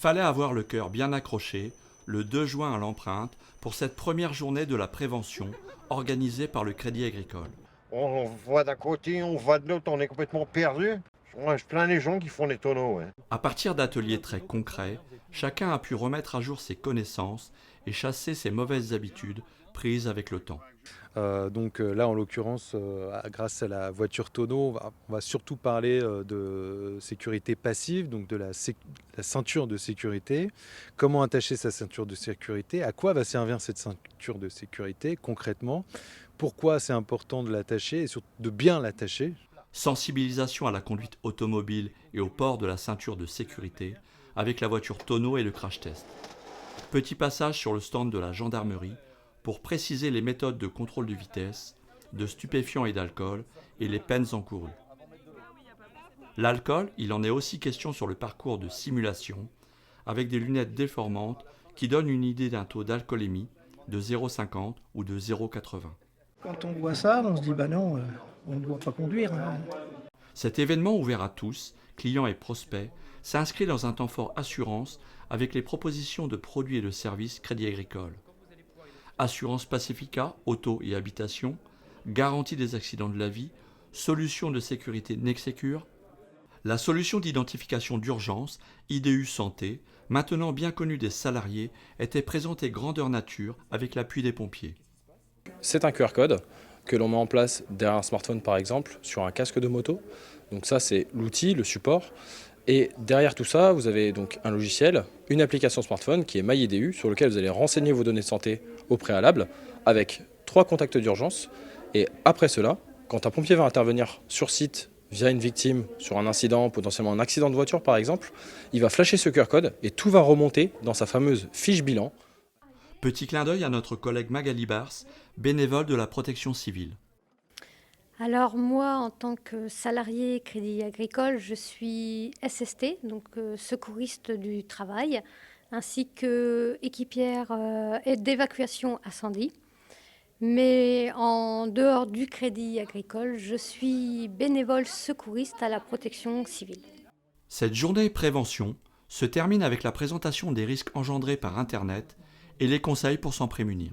fallait avoir le cœur bien accroché le 2 juin à l'empreinte pour cette première journée de la prévention organisée par le Crédit Agricole. On voit d'un côté, on voit de l'autre, on est complètement perdu. Ouais, je plains les gens qui font les tonneaux. Ouais. À partir d'ateliers très concrets, chacun a pu remettre à jour ses connaissances et chasser ses mauvaises habitudes prises avec le temps. Là, en l'occurrence, grâce à la voiture tonneau, on va surtout parler de sécurité passive, donc de la ceinture de sécurité. Comment attacher sa ceinture de sécurité? À quoi va servir cette ceinture de sécurité concrètement? Pourquoi c'est important de l'attacher et surtout de bien l'attacher? Sensibilisation à la conduite automobile et au port de la ceinture de sécurité avec la voiture tonneau et le crash test. Petit passage sur le stand de la gendarmerie pour préciser les méthodes de contrôle de vitesse, de stupéfiants et d'alcool et les peines encourues. L'alcool, il en est aussi question sur le parcours de simulation avec des lunettes déformantes qui donnent une idée d'un taux d'alcoolémie de 0,50 ou de 0,80. Quand on voit ça, on se dit bah non, on ne doit pas conduire. Hein. Cet événement ouvert à tous, clients et prospects, s'inscrit dans un temps fort assurance avec les propositions de produits et de services Crédit Agricole. Assurance Pacifica, auto et habitation, garantie des accidents de la vie, solution de sécurité Nexecure, la solution d'identification d'urgence, IDU Santé, maintenant bien connue des salariés, était présentée grandeur nature avec l'appui des pompiers. C'est un QR code que l'on met en place derrière un smartphone par exemple, sur un casque de moto. Donc ça c'est l'outil, le support. Et derrière tout ça, vous avez donc un logiciel, une application smartphone qui est MyIDU sur lequel vous allez renseigner vos données de santé au préalable avec 3 contacts d'urgence. Et après cela, quand un pompier va intervenir sur site via une victime sur un incident, potentiellement un accident de voiture par exemple, il va flasher ce QR code et tout va remonter dans sa fameuse fiche bilan. Petit clin d'œil à notre collègue Magali Bars, bénévole de la protection civile. Alors moi, en tant que salarié Crédit Agricole, je suis SST, donc secouriste du travail, ainsi que équipière et d'évacuation incendie. Mais en dehors du Crédit Agricole, je suis bénévole secouriste à la protection civile. Cette journée prévention se termine avec la présentation des risques engendrés par Internet et les conseils pour s'en prémunir.